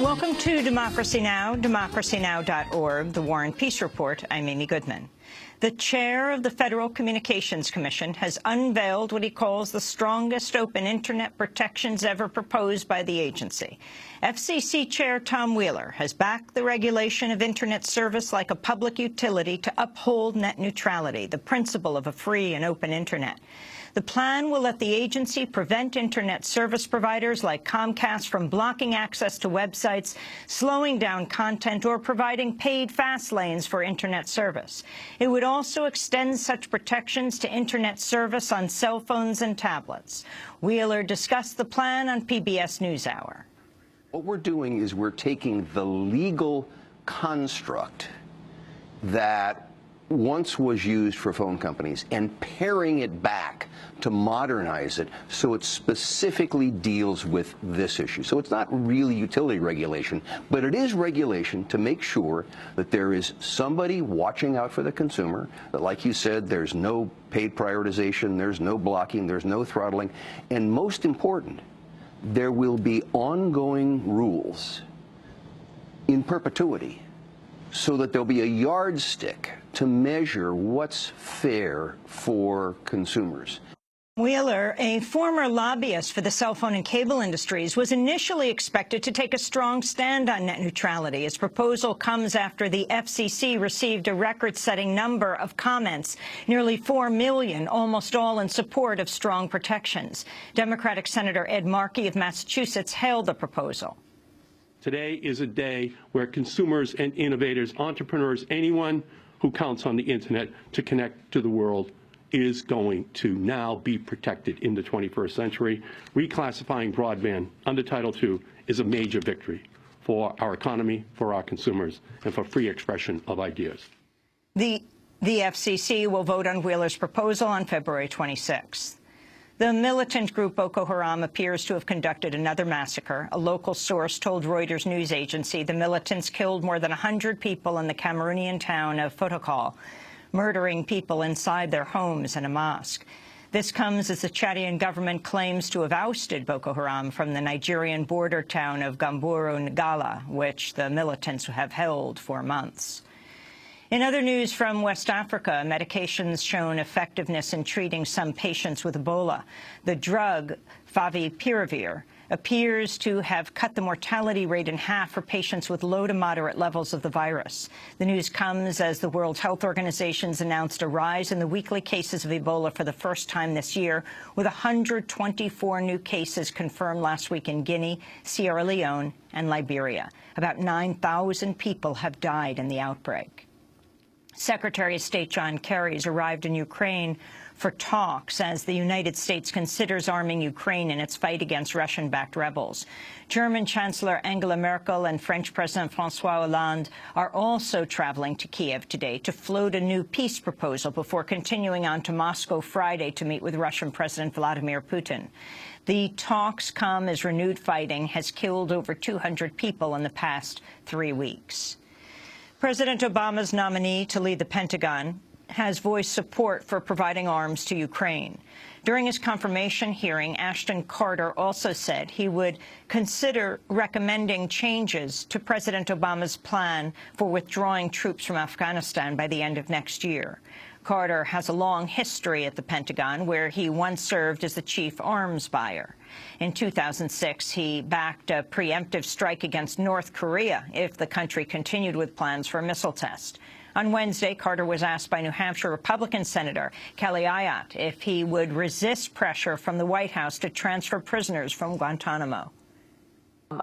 Welcome to Democracy Now!, democracynow.org, The War and Peace Report. I'm Amy Goodman. The chair of the Federal Communications Commission has unveiled what he calls the strongest open Internet protections ever proposed by the agency. FCC Chair Tom Wheeler has backed the regulation of Internet service like a public utility to uphold net neutrality, the principle of a free and open Internet. The plan will let the agency prevent Internet service providers like Comcast from blocking access to websites, slowing down content, or providing paid fast lanes for Internet service. It would also extend such protections to Internet service on cell phones and tablets. Wheeler discussed the plan on PBS NewsHour. What we're doing is we're taking the legal construct that once was used for phone companies and paring it back to modernize it so it specifically deals with this issue. So it's not really utility regulation, but it is regulation to make sure that there is somebody watching out for the consumer, that, like you said, there's no paid prioritization, there's no blocking, there's no throttling, and most important, there will be ongoing rules in perpetuity so that there'll be a yardstick to measure what's fair for consumers. Wheeler, a former lobbyist for the cell phone and cable industries, was initially expected to take a strong stand on net neutrality. His proposal comes after the FCC received a record-setting number of comments, nearly 4 million, almost all in support of strong protections. Democratic Senator Ed Markey of Massachusetts hailed the proposal. Today is a day where consumers and innovators, entrepreneurs, anyone who counts on the Internet to connect to the world is going to now be protected in the 21st century. Reclassifying broadband under Title II is a major victory for our economy, for our consumers, and for free expression of ideas. The FCC will vote on Wheeler's proposal on February 26th. The militant group Boko Haram appears to have conducted another massacre. A local source told Reuters news agency the militants killed more than 100 people in the Cameroonian town of Fotokol, murdering people inside their homes and a mosque. This comes as the Chadian government claims to have ousted Boko Haram from the Nigerian border town of Gamburu Ngala, which the militants have held for months. In other news from West Africa, medications shown effectiveness in treating some patients with Ebola. The drug, favipiravir, appears to have cut the mortality rate in half for patients with low to moderate levels of the virus. The news comes as the World Health Organization's announced a rise in the weekly cases of Ebola for the first time this year, with 124 new cases confirmed last week in Guinea, Sierra Leone, and Liberia. About 9,000 people have died in the outbreak. Secretary of State John Kerry has arrived in Ukraine for talks as the United States considers arming Ukraine in its fight against Russian-backed rebels. German Chancellor Angela Merkel and French President François Hollande are also traveling to Kiev today to float a new peace proposal before continuing on to Moscow Friday to meet with Russian President Vladimir Putin. The talks come as renewed fighting has killed over 200 people in the past 3 weeks. President Obama's nominee to lead the Pentagon has voiced support for providing arms to Ukraine. During his confirmation hearing, Ashton Carter also said he would consider recommending changes to President Obama's plan for withdrawing troops from Afghanistan by the end of next year. Carter has a long history at the Pentagon, where he once served as the chief arms buyer. In 2006, he backed a preemptive strike against North Korea if the country continued with plans for a missile test. On Wednesday, Carter was asked by New Hampshire Republican Senator Kelly Ayotte if he would resist pressure from the White House to transfer prisoners from Guantanamo.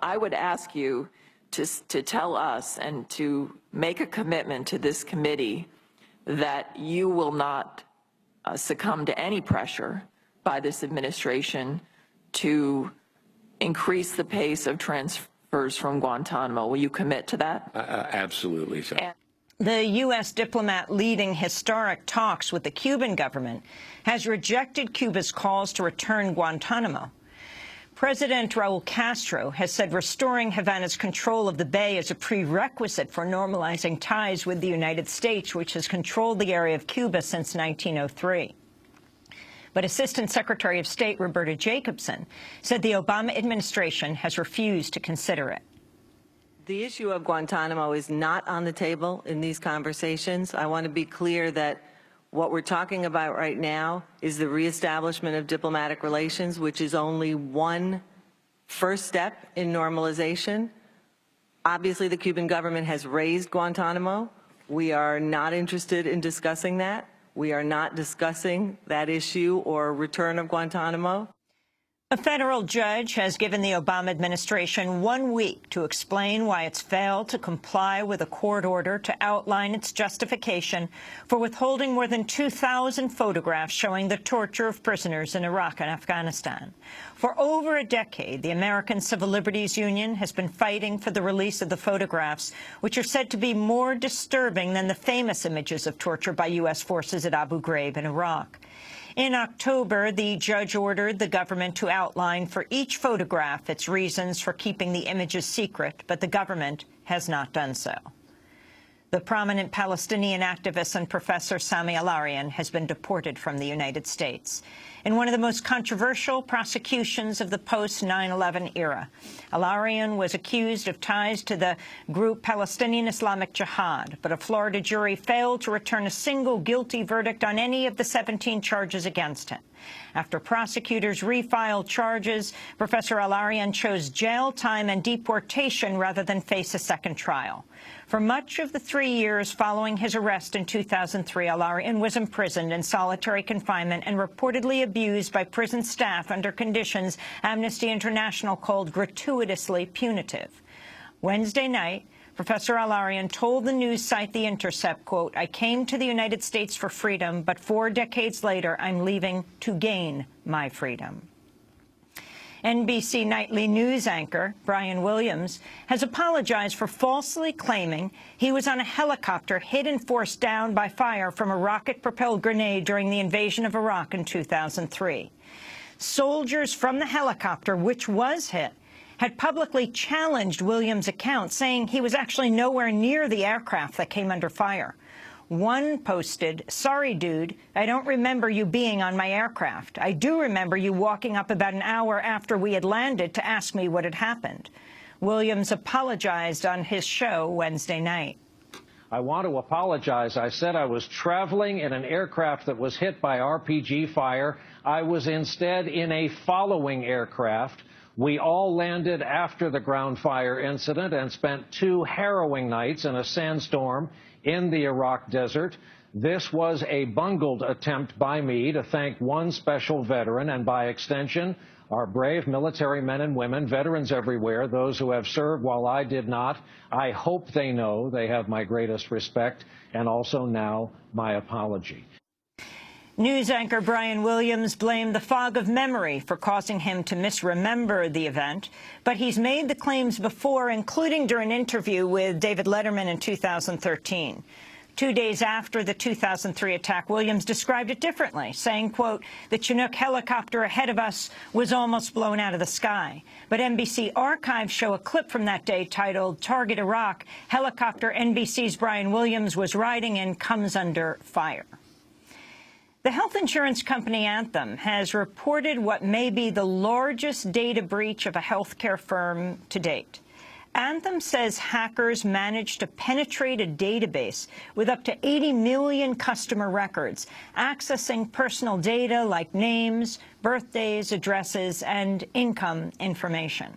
I would ask you to tell us and to make a commitment to this committee that you will not succumb to any pressure by this administration to increase the pace of transfers from Guantanamo. Will you commit to that? Absolutely. So. The U.S. diplomat leading historic talks with the Cuban government has rejected Cuba's calls to return Guantanamo. President Raul Castro has said restoring Havana's control of the bay is a prerequisite for normalizing ties with the United States, which has controlled the area of Cuba since 1903. But Assistant Secretary of State Roberta Jacobson said the Obama administration has refused to consider it. The issue of Guantanamo is not on the table in these conversations. I want to be clear that what we're talking about right now is the reestablishment of diplomatic relations, which is only one first step in normalization. Obviously, the Cuban government has raised Guantanamo. We are not interested in discussing that. We are not discussing that issue or return of Guantanamo. A federal judge has given the Obama administration 1 week to explain why it's failed to comply with a court order to outline its justification for withholding more than 2,000 photographs showing the torture of prisoners in Iraq and Afghanistan. For over a decade, the American Civil Liberties Union has been fighting for the release of the photographs, which are said to be more disturbing than the famous images of torture by U.S. forces at Abu Ghraib in Iraq. In October, the judge ordered the government to outline for each photograph its reasons for keeping the images secret, but the government has not done so. The prominent Palestinian activist and professor Sami Al-Arian has been deported from the United States. In one of the most controversial prosecutions of the post-9/11 era, Al-Arian was accused of ties to the group Palestinian Islamic Jihad, but a Florida jury failed to return a single guilty verdict on any of the 17 charges against him. After prosecutors refiled charges, Professor Al-Arian chose jail time and deportation rather than face a second trial. For much of the 3 years following his arrest in 2003, Al-Arian was imprisoned in solitary confinement and reportedly abused by prison staff under conditions Amnesty International called gratuitously punitive. Wednesday night, Professor Al-Arian told the news site The Intercept, quote, "I came to the United States for freedom, but 4 decades later, I'm leaving to gain my freedom." NBC nightly news anchor Brian Williams has apologized for falsely claiming he was on a helicopter hit and forced down by fire from a rocket-propelled grenade during the invasion of Iraq in 2003. Soldiers from the helicopter, which was hit, had publicly challenged Williams' account, saying he was actually nowhere near the aircraft that came under fire. One posted, "Sorry, dude, I don't remember you being on my aircraft. I do remember you walking up about an hour after we had landed to ask me what had happened." Williams apologized on his show Wednesday night. "I want to apologize. I said I was traveling in an aircraft that was hit by RPG fire. I was instead in a following aircraft. We all landed after the ground fire incident and spent 2 harrowing nights in a sandstorm in the Iraq desert. This was a bungled attempt by me to thank one special veteran and, by extension, our brave military men and women, veterans everywhere, those who have served while I did not. I hope they know they have my greatest respect and also now my apology." News anchor Brian Williams blamed the fog of memory for causing him to misremember the event, but he's made the claims before, including during an interview with David Letterman in 2013. 2 days after the 2003 attack, Williams described it differently, saying, quote, "The Chinook helicopter ahead of us was almost blown out of the sky." But NBC archives show a clip from that day titled "Target Iraq, Helicopter NBC's Brian Williams was riding in comes under fire." The health insurance company Anthem has reported what may be the largest data breach of a healthcare firm to date. Anthem says hackers managed to penetrate a database with up to 80 million customer records, accessing personal data like names, birthdays, addresses, and income information.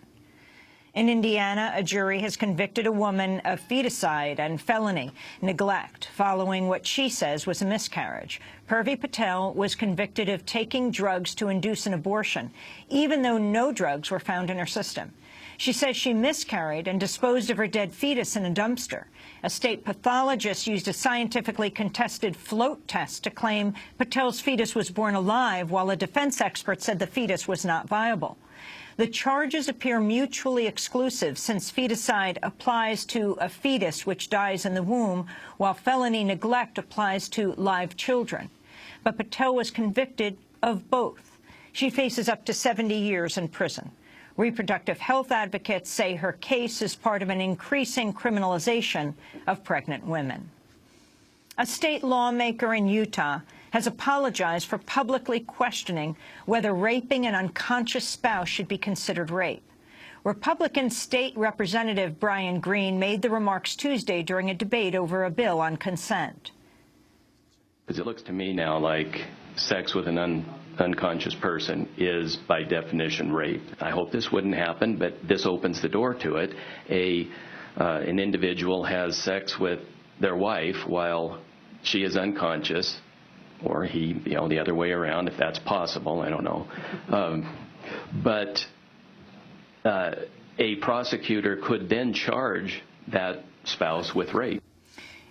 In Indiana, a jury has convicted a woman of feticide and felony neglect following what she says was a miscarriage. Purvi Patel was convicted of taking drugs to induce an abortion, even though no drugs were found in her system. She says she miscarried and disposed of her dead fetus in a dumpster. A state pathologist used a scientifically contested float test to claim Patel's fetus was born alive, while a defense expert said the fetus was not viable. The charges appear mutually exclusive, since feticide applies to a fetus which dies in the womb, while felony neglect applies to live children. But Patel was convicted of both. She faces up to 70 years in prison. Reproductive health advocates say her case is part of an increasing criminalization of pregnant women. A state lawmaker in Utah has apologized for publicly questioning whether raping an unconscious spouse should be considered rape. Republican State Representative Brian Green made the remarks Tuesday during a debate over a bill on consent. Because it looks to me now like sex with an unconscious person is, by definition, rape. I hope this wouldn't happen, but this opens the door to it. An individual has sex with their wife while she is unconscious, or he, the other way around, if that's possible, I don't know. But a prosecutor could then charge that spouse with rape.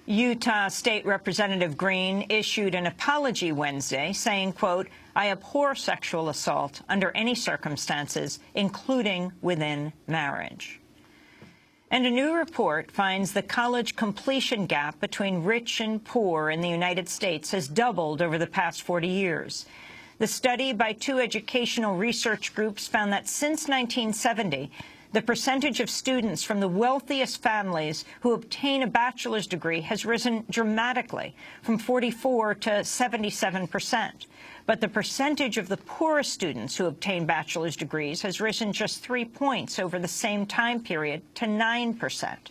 Utah State Representative Green issued an apology Wednesday saying, quote, "I abhor sexual assault under any circumstances, including within marriage." And a new report finds the college completion gap between rich and poor in the United States has doubled over the past 40 years. The study by two educational research groups found that since 1970, the percentage of students from the wealthiest families who obtain a bachelor's degree has risen dramatically, from 44 to 77%. But the percentage of the poorest students who obtain bachelor's degrees has risen just 3 points over the same time period to 9%.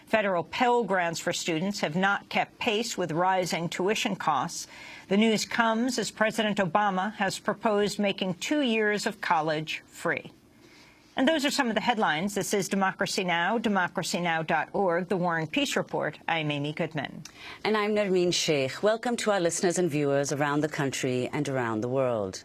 Federal Pell Grants for students have not kept pace with rising tuition costs. The news comes as President Obama has proposed making 2 years of college free. And those are some of the headlines. This is Democracy Now!, democracynow.org, The War and Peace Report. I'm Amy Goodman. And I'm Nermeen Sheikh. Welcome to our listeners and viewers around the country and around the world.